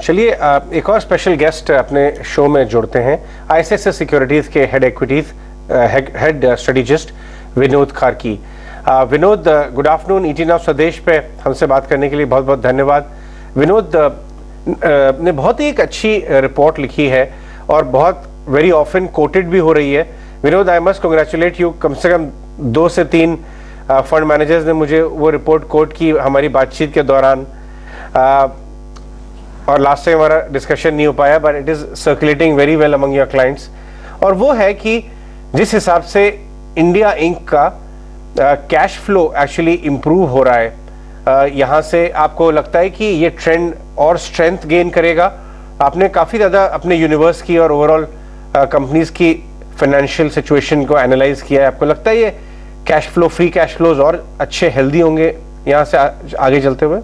चलिए एक और स्पेशल गेस्ट अपने शो में जोड़ते हैं, आईसीआईसीआई सिक्योरिटीज के head strategist Vinod Kharki. Vinod, good afternoon. ETN of Swadesh पे हमसे बात करने के लिए बहुत बहुत धन्यवाद। विनोद ने बहुत ही एक अच्छी रिपोर्ट लिखी है और बहुत वेरी ऑफन कोटेड भी हो रही है। Vinod, I must congratulate you. कम से कम 2 से 3 फंड मैनेजर्स ने मुझे वो रिपोर्ट कोट की हमारी बातचीत के दौरान, और लास्ट टाइम हमारा डिस्कशन नहीं हो पाया, but it is circulating very well among your clients. और वो है कि जिस हिसाब से इंडिया इंक का कैश फ्लो एक्चुअली इंप्रूव हो रहा है, यहाँ से आपको लगता है कि ये ट्रेंड और स्ट्रेंथ गेन करेगा? आपने काफी ज्यादा अपने यूनिवर्स की और ओवरऑल कंपनीज की फाइनेंशियल सिचुएशन को एनालाइज किया है। आपको लगता है ये cash flow, free cash flows और अच्छे हेल्दी होंगे यहाँ से आगे चलते हुए?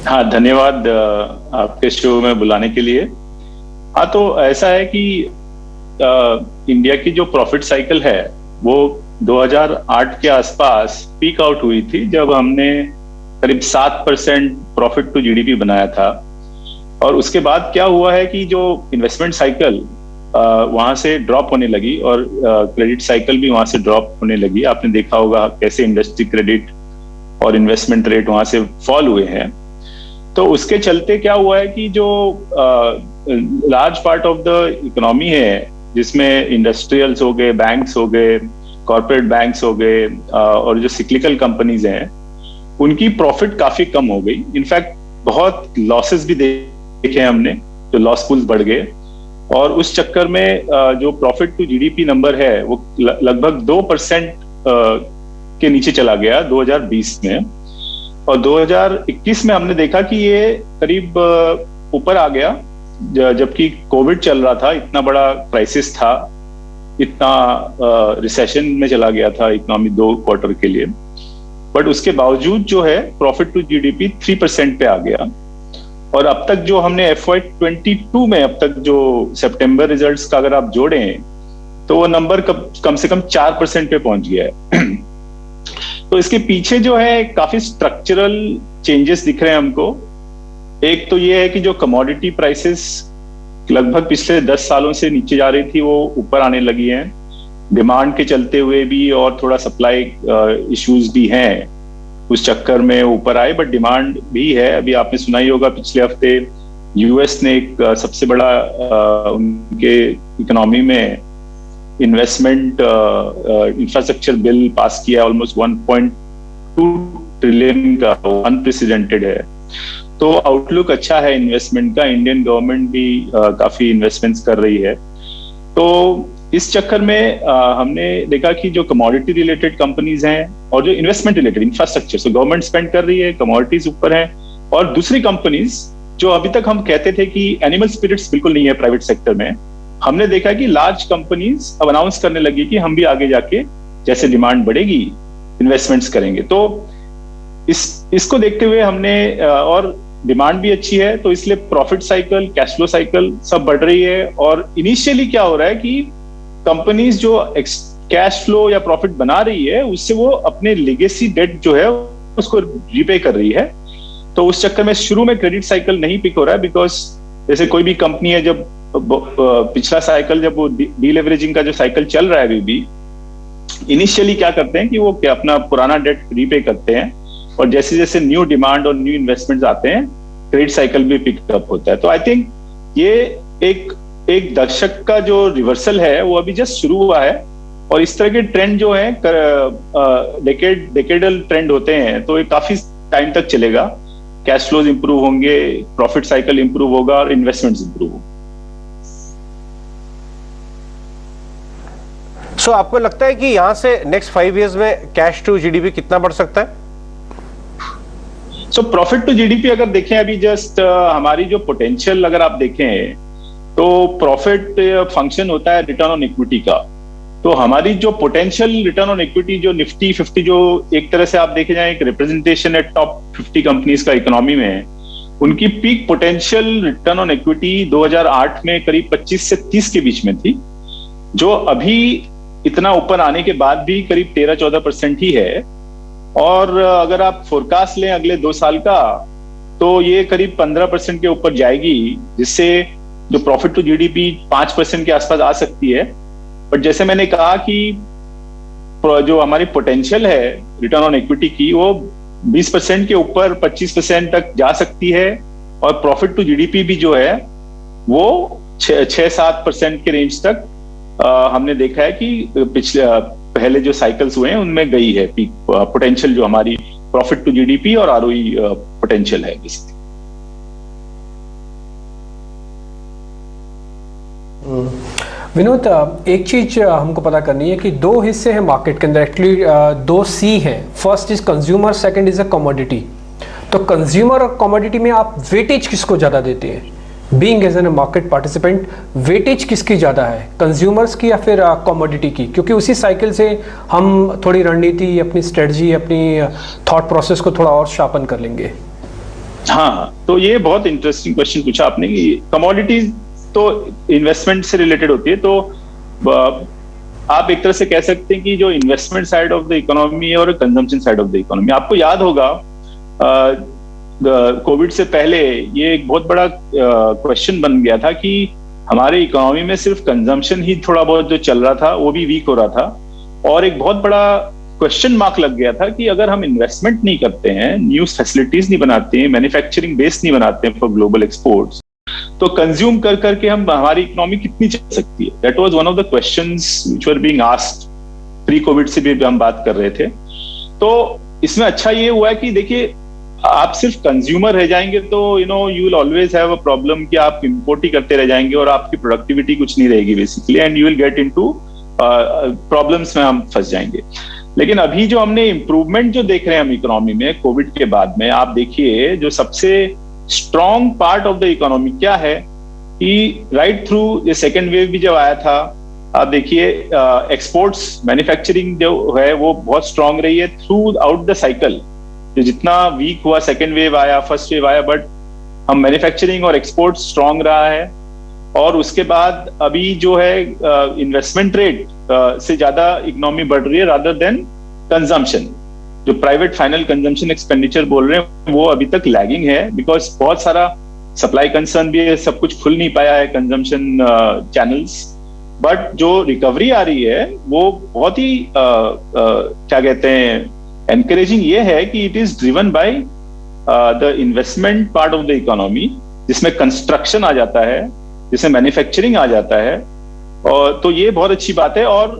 हाँ, धन्यवाद आपके शो में बुलाने के लिए। हाँ, तो ऐसा है कि इंडिया की जो प्रॉफिट साइकिल है वो 2008 के आसपास पीक आउट हुई थी, जब हमने करीब 7% प्रॉफिट टू जीडीपी बनाया था। और उसके बाद क्या हुआ है कि जो इन्वेस्टमेंट साइकिल वहां से ड्रॉप होने लगी और क्रेडिट साइकिल भी वहां से ड्रॉप होने लगी। आपने देखा होगा कैसे इंडस्ट्री क्रेडिट और इन्वेस्टमेंट रेट वहां से फॉल हुए हैं। तो उसके चलते क्या हुआ है कि जो large part of the economy है, जिसमें इंडस्ट्रियल्स हो गए, बैंक्स हो गए, कॉर्पोरेट बैंक्स हो गए, और जो सिक्लिकल कंपनीज हैं, उनकी प्रॉफिट काफी कम हो गई। इनफैक्ट बहुत लॉसेस भी देखे हमने, जो लॉस पूल्स बढ़ गए। और उस चक्कर में जो प्रॉफिट टू जीडीपी नंबर है वो लगभग 2% के नीचे चला गया 2020 में। और 2021 में हमने देखा कि ये करीब ऊपर आ गया, जबकि कोविड चल रहा था, इतना बड़ा क्राइसिस था, इतना रिसेशन में चला गया था इकोनॉमी 2 क्वार्टर के लिए। बट उसके बावजूद जो है प्रॉफिट टू जीडीपी 3% पे आ गया। और अब तक जो हमने FY22 में अब तक जो सितंबर रिजल्ट्स का अगर आप जोड़ें तो वो नंबर कम से कम 4% पे पहुंच गया है। तो इसके पीछे जो है काफी स्ट्रक्चरल चेंजेस दिख रहे हैं हमको। एक तो ये है कि जो कमोडिटी प्राइसेस लगभग पिछले 10 सालों से नीचे जा रही थी, वो ऊपर आने लगी हैं, डिमांड के चलते हुए भी, और थोड़ा सप्लाई इश्यूज भी हैं, उस चक्कर में ऊपर आए। बट डिमांड भी है। अभी आपने सुना ही होगा पिछले हफ्ते यूएस ने एक सबसे बड़ा उनके इकोनॉमी में इन्वेस्टमेंट इंफ्रास्ट्रक्चर बिल पास किया, ऑलमोस्ट 1.2 ट्रिलियन का, अनप्रेसिडेंटेड है। तो आउटलुक अच्छा है इन्वेस्टमेंट का। इंडियन गवर्नमेंट भी काफी इन्वेस्टमेंट्स कर रही है। तो इस चक्कर में हमने देखा कि जो कमोडिटी रिलेटेड कंपनीज हैं और जो investment related infrastructure, so government spend कर रही है, कमोडिटीज ऊपर हैं। और दूसरी कंपनीज जो अभी तक हम कहते थे कि एनिमल स्पिरिट्स बिल्कुल नहीं है प्राइवेट सेक्टर में, हमने देखा कि लार्ज कंपनीज अब अनाउंस करने लगी कि हम भी आगे जाके जैसे डिमांड बढ़ेगी इन्वेस्टमेंट्स करेंगे। तो इसको देखते हुए हमने, और डिमांड भी अच्छी है, तो इसलिए profit cycle, cash flow cycle सब बढ़ रही है। और इनिशियली क्या हो रहा है कि कंपनीज जो कैश फ्लो या प्रॉफिट बना रही है, उससे वो अपने लेगेसी डेट जो है उसको रीपे कर रही है। तो उस चक्कर में शुरू में क्रेडिट साइकिल नहीं पिक हो रहा है, बिकॉज जैसे कोई भी कंपनी है, जब पिछला साइकिल, जब वो डीलेवरेजिंग का जो साइकिल चल रहा है अभी भी, इनिशियली क्या करते हैं कि वो क्या अपना पुराना डेट रीपे करते हैं, और जैसे जैसे न्यू डिमांड और न्यू इन्वेस्टमेंट्स आते हैं, क्रेडिट साइकिल भी पिकअप होता है। तो आई थिंक ये एक दशक का जो रिवर्सल है वो अभी जस्ट शुरू हुआ है। और इस तरह के ट्रेंड जो है डेकेडल ट्रेंड होते हैं, तो ये काफी टाइम तक चलेगा। कैश फ्लोज इंप्रूव होंगे, प्रॉफिट साइकिल इंप्रूव होगा और इन्वेस्टमेंट्स इंप्रूव होंगे। सो आपको लगता है कि यहां से नेक्स्ट 5 इयर्स में कैश टू जीडीपी कितना बढ़ सकता है? सो प्रॉफिट टू जीडीपी अगर देखें, अभी जस्ट हमारी जो पोटेंशियल अगर आप देखें, तो प्रॉफिट फंक्शन होता है रिटर्न ऑन इक्विटी का। तो हमारी जो पोटेंशियल रिटर्न ऑन इक्विटी, जो निफ्टी 50, जो एक तरह से आप देखे जाए एक रिप्रेजेंटेशन है टॉप 50 कंपनीज का इकोनॉमी में, उनकी peak potential return on equity 2008 में करीब 25 से 30 के बीच में थी, जो अभी इतना ऊपर आने के बाद भी करीब 13-14% ही है। और अगर आप फोरकास्ट लें अगले 2 साल का, तो ये करीब 15% के ऊपर जाएगी, जिससे जो प्रॉफिट टू जीडीपी 5% के आसपास आ सकती है। बट जैसे मैंने कहा कि जो हमारी पोटेंशियल है रिटर्न ऑन इक्विटी की, वो 20% के ऊपर 25% तक जा सकती है, और प्रॉफिट टू जीडीपी भी जो है वो 6-7% के रेंज तक हमने देखा है कि पिछले पहले जो साइकिल्स हुए हैं उनमें गई है पीक पोटेंशियल, जो हमारी प्रॉफिट टू जीडीपी और आरओई पोटेंशियल है बेसिकली। विनोद, एक चीज हमको पता करनी है कि दो हिस्से हैं मार्केट के अंदर, एक्चुअली दो सी हैं। First is consumer, second is a commodity. तो कंज्यूमर और कमोडिटी में आप वेटेज किसको ज्यादा देते हैं? Being as an market participant, weightage किसकी ज्यादा है, कंज्यूमर्स की या फिर कमोडिटी की? क्योंकि उसी साइकिल से हम थोड़ी रणनीति, अपनी स्ट्रेटजी, अपनी थॉट प्रोसेस को थोड़ा और शार्पन कर लेंगे। हाँ, तो ये बहुत इंटरेस्टिंग क्वेश्चन पूछा आपने कि कमोडिटीज तो इन्वेस्टमेंट से रिलेटेड होती है। तो आप एक तरह से कह सकते हैं कि जो investment side of the economy और consumption side of the economy, आपको याद होगा कोविड से पहले ये एक बहुत बड़ा क्वेश्चन बन गया था कि हमारे इकोनॉमी में सिर्फ कंजम्पशन ही थोड़ा बहुत जो चल रहा था वो भी वीक हो रहा था, और एक बहुत बड़ा क्वेश्चन मार्क लग गया था कि अगर हम इन्वेस्टमेंट नहीं करते हैं, न्यू फैसिलिटीज नहीं बनाते हैं, मैन्युफैक्चरिंग बेस नहीं बनाते हैं फॉर ग्लोबल एक्सपोर्ट्स, तो कंज्यूम कर करके हम हमारी इकोनॉमी कितनी चल सकती है। That was one of the questions which were being asked pre Covid से भी हम बात कर रहे थे। तो इसमें अच्छा ये हुआ है कि देखिए, आप सिर्फ कंज्यूमर रह जाएंगे तो you will always have a problem कि आप इंपोर्ट ही करते रह जाएंगे और आपकी प्रोडक्टिविटी कुछ नहीं रहेगी basically, and you will get into problems में हम फंस जाएंगे। लेकिन अभी जो हमने इंप्रूवमेंट जो देख रहे हैं हम इकोनॉमी में कोविड के बाद में, आप देखिए जो सबसे strong part of the economy क्या है कि राइट थ्रू ये सेकेंड वेव भी जब आया था, आप देखिए एक्सपोर्ट्स, मैन्युफैक्चरिंग जो है वो बहुत स्ट्रांग रही है थ्रू आउट द साइकिल। जो जितना वीक हुआ सेकेंड वेव आया, फर्स्ट वेव आया, बट हम मैन्युफैक्चरिंग और एक्सपोर्ट स्ट्रांग रहा है। और उसके बाद अभी जो है इन्वेस्टमेंट रेट से ज्यादा इकोनॉमी बढ़ रही है रादर देन कंजम्पशन। जो प्राइवेट फाइनल कंजम्पशन एक्सपेंडिचर बोल रहे हैं वो अभी तक लैगिंग है, बिकॉज बहुत सारा सप्लाई कंसर्न भी है, सब कुछ खुल नहीं पाया है कंजम्पशन चैनल्स। बट जो रिकवरी आ रही है वो बहुत ही क्या कहते हैं, एनकरेजिंग ये है कि it is driven by the investment part of the economy, जिसमें कंस्ट्रक्शन आ जाता है, जिसमें मैन्युफैक्चरिंग आ जाता है। और तो ये बहुत अच्छी बात है। और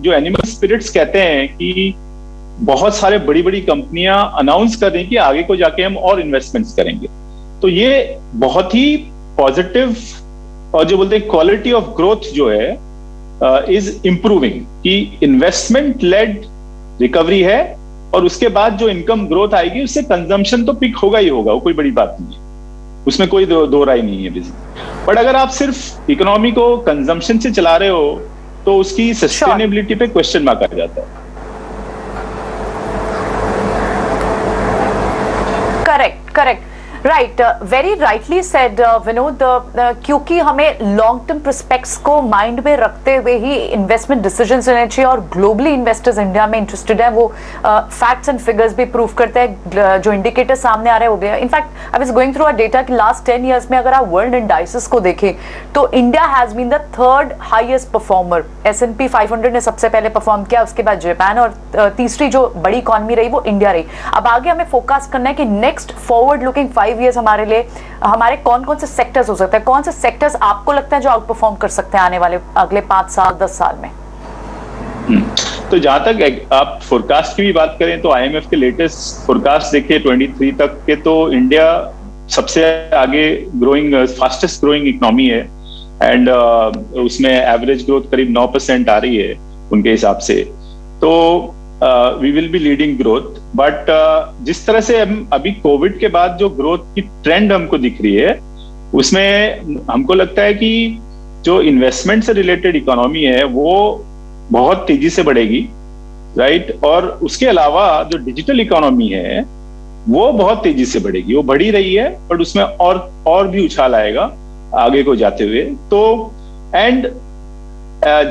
जो एनिमल स्पिरिट्स कहते हैं कि बहुत सारे बड़ी बड़ी कंपनियां अनाउंस कर रही हैं कि आगे को जाके हम और इन्वेस्टमेंट्स करेंगे, तो ये बहुत ही पॉजिटिव, और जो बोलते हैं क्वालिटी ऑफ ग्रोथ जो है इज इंप्रूविंग, कि इन्वेस्टमेंट लेड रिकवरी है, और उसके बाद जो इनकम ग्रोथ आएगी उससे कंजम्पशन तो पिक होगा ही होगा, वो कोई बड़ी बात नहीं है, उसमें कोई दो राय नहीं है बिजनेस। बट अगर आप सिर्फ इकोनॉमी को कंजम्पशन से चला रहे हो तो उसकी सस्टेनेबिलिटी पे क्वेश्चन मार्क आ जाता है। Correct, right, very rightly said Vinod. क्योंकि हमें लॉन्ग टर्म प्रोस्पेक्ट्स को माइंड में रखते हुए ही इन्वेस्टमेंट डिसीजंस लेने चाहिए, और ग्लोबली इन्वेस्टर्स इंडिया में इंटरेस्टेड है, वो फैक्ट्स एंड फिगर्स भी प्रूव करते हैं, जो इंडिकेटर सामने आ रहे हैं वो भी है। In fact I was going through a data कि लास्ट 10 ईयर्स में अगर आप वर्ल्ड इंडाइसेस को देखें तो India has been the third highest performer. S&P 500 ने सबसे पहले परफॉर्म किया, उसके बाद जापान, और तीसरी जो बड़ी इकॉनमी रही वो इंडिया रही। अब आगे हमें फोकस करना है कि नेक्स्ट फॉरवर्ड लुकिंग 5 ईयर्स हमारे लिए हमारे कौन कौन से सेक्टर्स हो सकते हैं, कौन से सेक्टर्स आपको लगता है जो आउट परफॉर्म कर सकते हैं आने वाले अगले 5 साल 10 साल में? तो जहां तक आप फोरकास्ट की भी बात करें तो IMF के लेटेस्ट फोरकास्ट देखिए 23 तक के, तो इंडिया सबसे आगे ग्रोइंग, फास्टेस्ट ग्रोइंग इकोनॉमी है, एंड उसमें एवरेज ग्रोथ करीब 9% आ रही है उनके हिसाब से। तो we will be leading growth. But जिस तरह से हम अभी कोविड के बाद जो ग्रोथ की ट्रेंड हमको दिख रही है, उसमें हमको लगता है कि जो इन्वेस्टमेंट से रिलेटेड इकोनॉमी है वो बहुत तेजी से बढ़ेगी, राइट। और उसके अलावा जो डिजिटल इकोनॉमी है वो बहुत तेजी से बढ़ेगी, वो बढ़ी रही है, बट उसमें और भी उछाल आएगा आगे को जाते हुए। तो एंड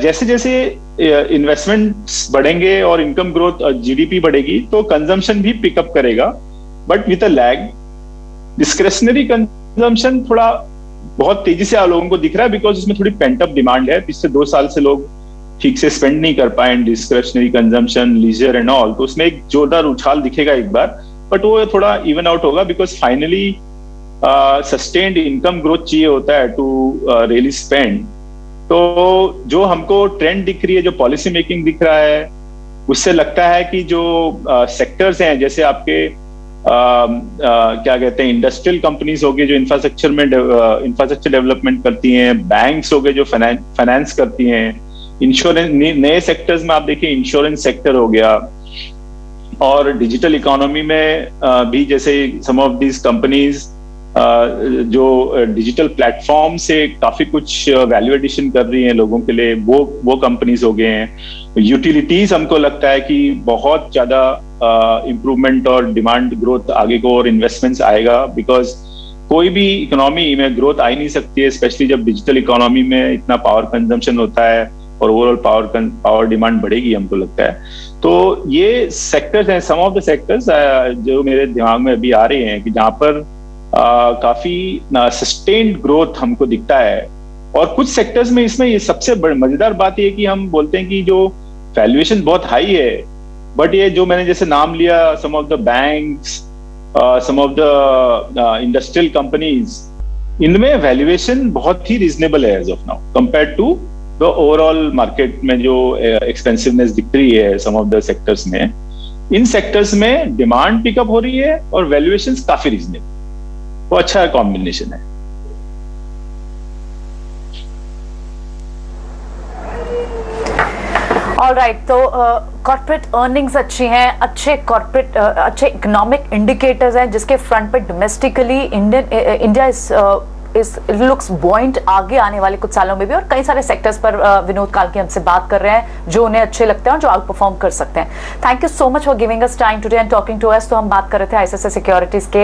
जैसे जैसे इन्वेस्टमेंट्स बढ़ेंगे और इनकम ग्रोथ, GDP बढ़ेगी, तो कंजम्पशन भी पिकअप करेगा, but with a lag. Discretionary consumption थोड़ा बहुत तेजी से लोगों को दिख रहा है, बिकॉज उसमें थोड़ी पेंट अप डिमांड है। पिछले 2 साल से लोग ठीक से स्पेंड नहीं कर पाए discretionary consumption, leisure and all, तो उसमें एक जोरदार उछाल दिखेगा एक बार, बट वो थोड़ा इवन आउट होगा, because finally sustained income growth चाहिए होता है टू रियली स्पेंड। तो जो हमको ट्रेंड दिख रही है, जो पॉलिसी मेकिंग दिख रहा है, उससे लगता है कि जो सेक्टर्स हैं, जैसे आपके क्या कहते हैं, इंडस्ट्रियल कंपनीज हो गए जो इंफ्रास्ट्रक्चर डेवलपमेंट करती हैं, बैंक्स हो गए जो फाइनेंस करती हैं, इंश्योरेंस, नए सेक्टर्स में आप देखिए इंश्योरेंस सेक्टर हो गया, और डिजिटल इकोनॉमी में भी जैसे सम ऑफ दीज कंपनीज जो डिजिटल प्लेटफॉर्म से काफी कुछ वैल्यू एडिशन कर रही हैं लोगों के लिए, वो कंपनीज हो गए हैं। यूटिलिटीज हमको लगता है कि बहुत ज्यादा इम्प्रूवमेंट और डिमांड ग्रोथ आगे को और इन्वेस्टमेंट्स आएगा, बिकॉज कोई भी इकोनॉमी में ग्रोथ आ ही नहीं सकती है, स्पेशली जब डिजिटल इकोनॉमी में इतना पावर कंजम्पशन होता है और ओवरऑल पावर डिमांड बढ़ेगी हमको लगता है। तो ये सेक्टर्स हैं, सम ऑफ द सेक्टर्स जो मेरे दिमाग में अभी आ रहे हैं कि जहां पर काफी सस्टेन्ड ग्रोथ हमको दिखता है। और कुछ सेक्टर्स में इसमें ये सबसे मजेदार बात ये कि हम बोलते हैं कि जो वैल्यूएशन बहुत हाई है, बट ये जो मैंने जैसे नाम लिया, some of the banks, some of the industrial companies, इनमें वैल्यूएशन बहुत ही रीजनेबल है as of now compare to the overall market में जो एक्सपेंसिवनेस दिख रही है सम ऑफ द सेक्टर्स में। इन सेक्टर्स में डिमांड पिकअप हो रही है और वैल्यूएशंस काफी रीजनेबल, वो अच्छा कॉम्बिनेशन है। ऑलराइट, तो कॉर्पोरेट अर्निंग्स अच्छी हैं, अच्छे इकोनॉमिक इंडिकेटर्स हैं, जिसके फ्रंट पे डोमेस्टिकली इंडिया लुक्स बॉइंट आगे आने वाले कुछ सालों में भी। और कई सारे सेक्टर्स पर विनोद कालके हमसे बात कर रहे हैं जो उन्हें अच्छे लगते हैं और जो आउट परफॉर्म कर सकते हैं। Thank you so much for giving us time today and talking to us. तो हम बात कर रहे थे आईसीआईसीआई सिक्योरिटीज के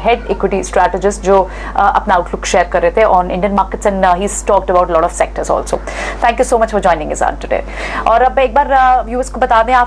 हेड इक्विटी स्ट्रैटेजिस्ट जो अपना आउटलुक शेयर कर रहे थे on Indian markets, and he talked about lot of sectors also. Thank you so much for joining us on today. और अब एक बार व्यूअर्स को बता दें, आप